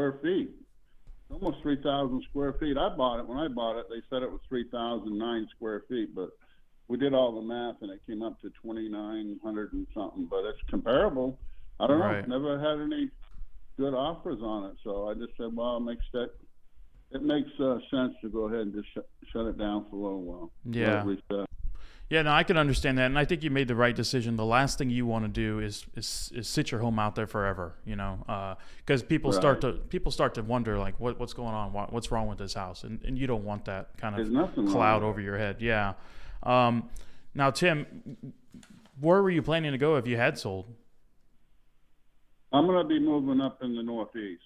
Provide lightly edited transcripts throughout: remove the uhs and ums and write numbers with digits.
square feet. Almost 3,000 square feet. When I bought it, they said it was 3,009 square feet, but we did all the math and it came up to 2,900 and something, but it's comparable. I don't know. Never had any good offers on it. So I just said, well, it makes sense to go ahead and just shut it down for a little while. Yeah. Yeah, no, I can understand that, and I think you made the right decision. The last thing you want to do is sit your home out there forever, because people start to wonder like what's going on, what's wrong with this house, and you don't want that kind of cloud over your head. Yeah. Now, Tim, where were you planning to go if you had sold? I'm going to be moving up in the Northeast.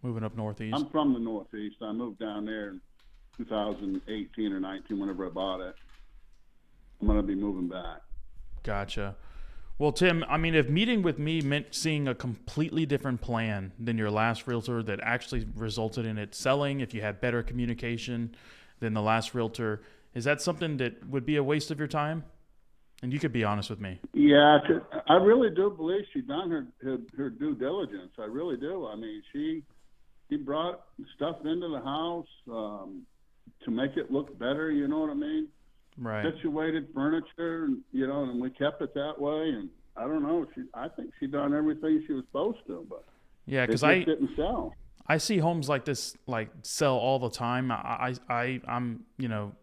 Moving up Northeast. I'm from the Northeast. I moved down there in 2018 or 19 whenever I bought it. I'm going to be moving back. Gotcha. Well, Tim, I mean, if meeting with me meant seeing a completely different plan than your last realtor that actually resulted in it selling, if you had better communication than the last realtor, is that something that would be a waste of your time? And you could be honest with me. Yeah, I really do believe she done her due diligence. I really do. I mean, she brought stuff into the house to make it look better, you know what I mean? Right. Situated furniture, and we kept it that way. And I don't know. I think she done everything she was supposed to, but yeah, because didn't sell. I see homes like this sell all the time. I'm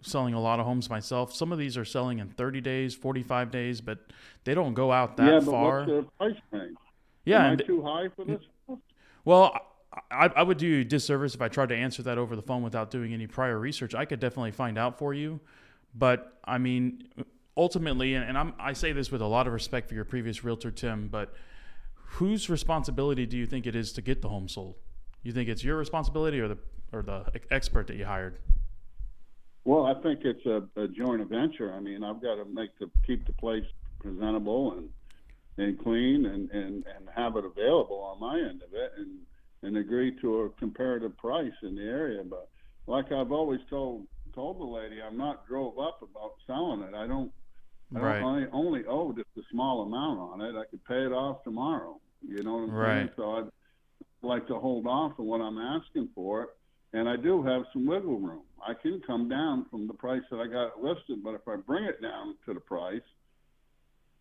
selling a lot of homes myself. Some of these are selling in 30 days, 45 days, but they don't go out that far. What's the price range? Yeah, Am I too high for this? Well, I would do you a disservice if I tried to answer that over the phone without doing any prior research. I could definitely find out for you. But, I mean, ultimately, and I say this with a lot of respect for your previous realtor, Tim, but whose responsibility do you think it is to get the home sold? You think it's your responsibility or the expert that you hired? Well, I think it's a joint venture. I mean, I've got to keep the place presentable and clean and have it available on my end of it and agree to a comparative price in the area. But like I've always told the lady, I'm not drove up about selling it. I only owe just a small amount on it. I could pay it off tomorrow. You know what I'm saying? So I'd like to hold off on what I'm asking for it. And I do have some wiggle room. I can come down from the price that I got it listed, but if I bring it down to the price,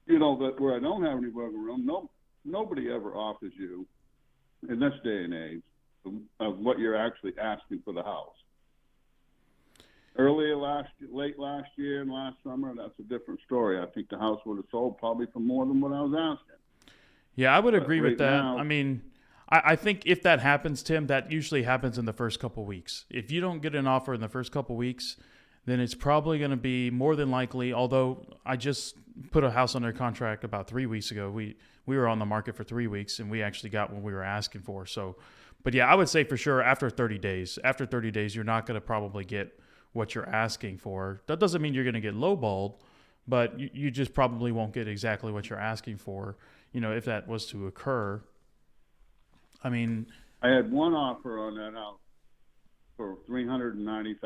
that where I don't have any wiggle room, nobody ever offers you in this day and age of what you're actually asking for the house. Late last year and last summer, that's a different story. I think the house would have sold probably for more than what I was asking. Yeah, I would agree with that. Now, I mean, I think if that happens, Tim, that usually happens in the first couple of weeks. If you don't get an offer in the first couple of weeks, then it's probably going to be more than likely, although I just put a house under contract about 3 weeks ago. We were on the market for 3 weeks, and we actually got what we were asking for. So, but yeah, I would say for sure after 30 days, you're not going to probably get what you're asking for. That doesn't mean you're going to get lowballed, but you just probably won't get exactly what you're asking for, if that was to occur. I mean, I had one offer on that house for $390,000.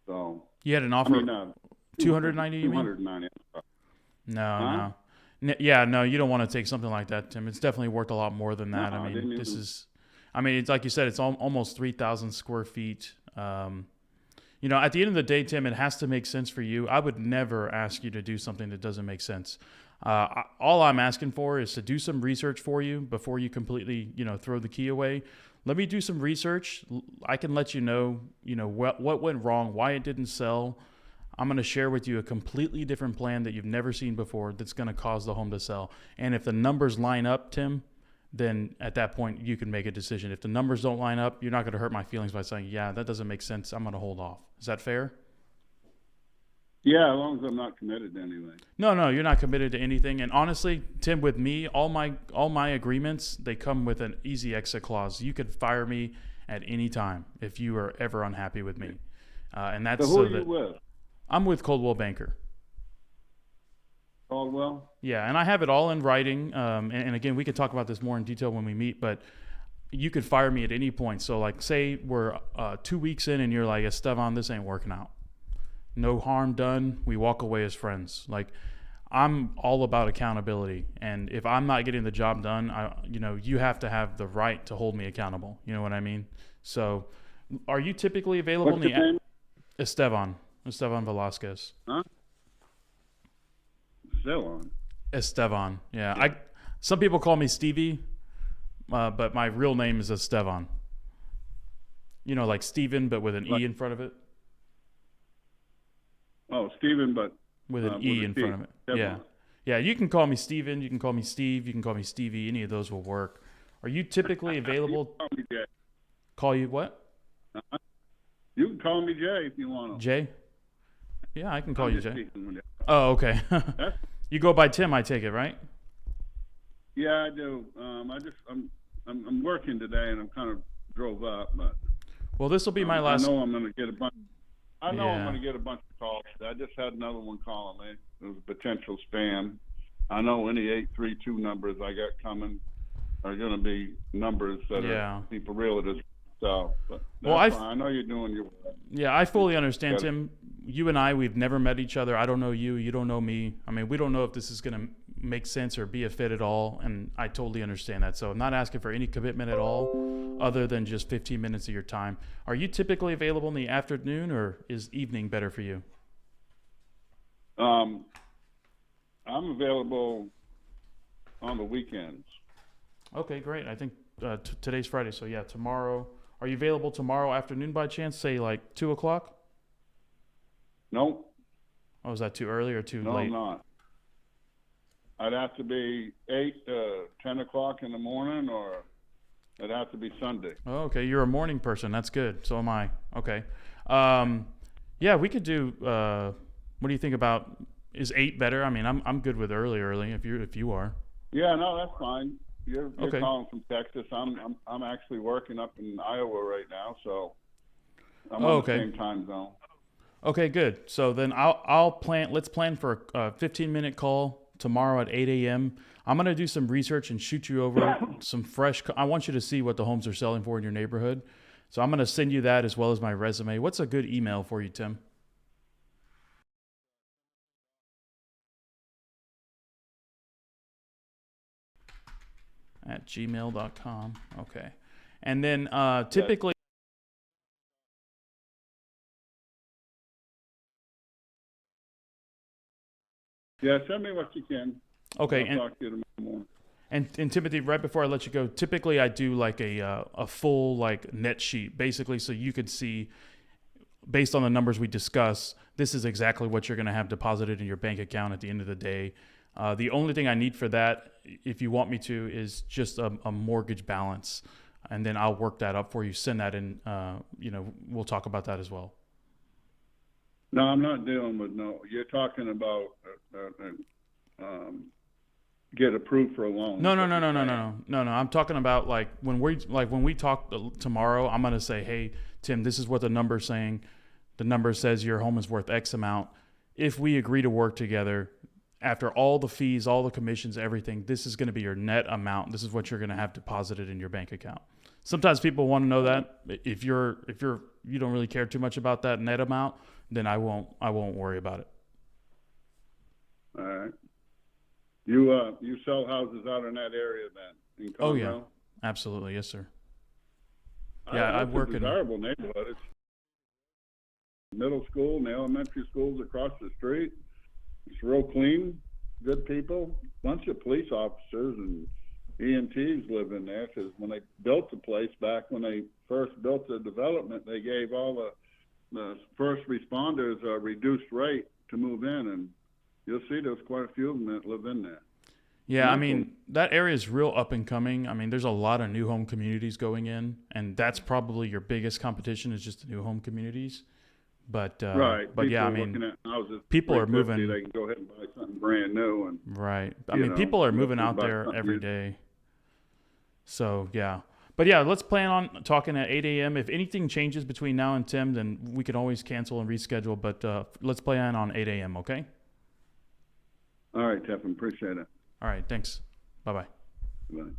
So you had an offer, $290,000. You mean? $290,000. No. Yeah, no, you don't want to take something like that, Tim. It's definitely worth a lot more than that. No, it's like you said, it's almost 3,000 square feet. At the end of the day, Tim, it has to make sense for you. I would never ask you to do something that doesn't make sense. All I'm asking for is to do some research for you before you completely, throw the key away. Let me do some research. I can let you know, what went wrong, why it didn't sell. I'm going to share with you a completely different plan that you've never seen before that's going to cause the home to sell. And if the numbers line up, Tim, then at that point you can make a decision. If the numbers don't line up, you're not going to hurt my feelings by saying, yeah, that doesn't make sense. I'm going to hold off. Is that fair? Yeah, as long as I'm not committed to anything. No, you're not committed to anything. And honestly, Tim, with me, all my agreements, they come with an easy exit clause. You could fire me at any time if you are ever unhappy with me. And that's so who are you with? I'm with Coldwell Banker. Caldwell? Yeah, and I have it all in writing. And again, we could talk about this more in detail when we meet, but you could fire me at any point. So like say we're 2 weeks in and you're like, Estevan, this ain't working out. No harm done. We walk away as friends. Like I'm all about accountability, and if I'm not getting the job done, you have to have the right to hold me accountable. You know what I mean? So, are you typically available What's in your name? Estevan Velasquez. Huh? Still on. Estevan. Yeah. Yeah. Some people call me Stevie, but my real name is Estevan. Like Steven, but with an But, E in front of it. oh, Stephen, but With an with E a in T. front of it. Still Yeah. on. Yeah, you can call me Steven, you can call me Steve, you can call me Stevie, any of those will work. Are you typically You available? can call me Jay. Call you what? You can call me Jay if you want to. Jay? Yeah, I can call I'm you just Jay. teasing with you. Oh, okay. That's, You go by Tim, I take it, right? yeah, I do. I'm working today, and I'm kind of drove up, but Well, this will be my I last. know I'm going to get a bunch. I know I'm Yeah. going to get a bunch of calls. I just had another one calling me. It was a potential spam. I know any 832 numbers I got coming are going to be numbers that Yeah. are people realtors. So, but that's Well, fine. I know you're doing your. Yeah, I fully understand, Got it. Tim. You and I, we've never met each other. I don't know you. You don't know me. I mean, we don't know if this is going to make sense or be a fit at all. And I totally understand that. So I'm not asking for any commitment at all other than just 15 minutes of your time. Are you typically available in the afternoon, or is evening better for you? I'm available on the weekends. Okay, great. I think today's Friday. So yeah, tomorrow. Are you available tomorrow afternoon by chance? Say like 2 o'clock? Nope. Oh, is that too early or too No, late? I'm not. I'd have to be 10 o'clock in the morning, or it'd have to be Sunday. Oh, okay. You're a morning person. That's good. So am I. Okay. Yeah, we could do. What do you think about? Is 8 better? I mean, I'm good with early if you are. Yeah, no, that's fine. You're Okay. calling from Texas. I'm actually working up in Iowa right now, so I'm Oh, on okay. the same time zone. Okay, good. So then I'll plan. Let's plan for a 15-minute call tomorrow at 8 a.m. I'm gonna do some research and shoot you over some fresh. I want you to see what the homes are selling for in your neighborhood. So I'm gonna send you that as well as my resume. What's a good email for you, Tim? At gmail.com. Okay. And then typically. Yeah, send me what you can. Okay. I'll talk to you tomorrow morning. And Timothy, right before I let you go, typically I do like a full like net sheet, basically, so you could see, based on the numbers we discuss, this is exactly what you're going to have deposited in your bank account at the end of the day. The only thing I need for that, if you want me to, is just a mortgage balance, and then I'll work that up for you. Send that in. We'll talk about that as well. No, I'm not dealing with no. You're talking about get approved for a loan. No. I'm talking about like when we talk tomorrow. I'm gonna say, hey, Tim, this is what the number's saying. The number says your home is worth X amount. If we agree to work together, after all the fees, all the commissions, everything, this is going to be your net amount. This is what you're going to have deposited in your bank account. Sometimes people want to know that. If you don't really care too much about that net amount, then I won't worry about it. All right. You sell houses out in that area then? In Conroe? Oh yeah, absolutely, yes sir. Yeah, I It's work a in. desirable neighborhood. It's middle school and the elementary schools across the street. It's real clean, good people. Bunch of police officers and EMTs live in there, because when they built the place back when they first built the development, they gave all the first responders a reduced rate to move in, and you'll see there's quite a few of them that live in there. Yeah, I mean, that area is real up and coming. I mean, there's a lot of new home communities going in, and that's probably your biggest competition is just the new home communities. But Right. But yeah, I People are mean, looking at houses people are $350, moving. They can go ahead and buy something brand new, and Right. I mean, people are moving out there every day. So yeah. But yeah, let's plan on talking at 8 a.m. If anything changes between now and Tim, then we can always cancel and reschedule. But let's plan on 8 a.m. Okay. All right, Tefan, appreciate it. All right. Thanks. Bye-bye. Bye.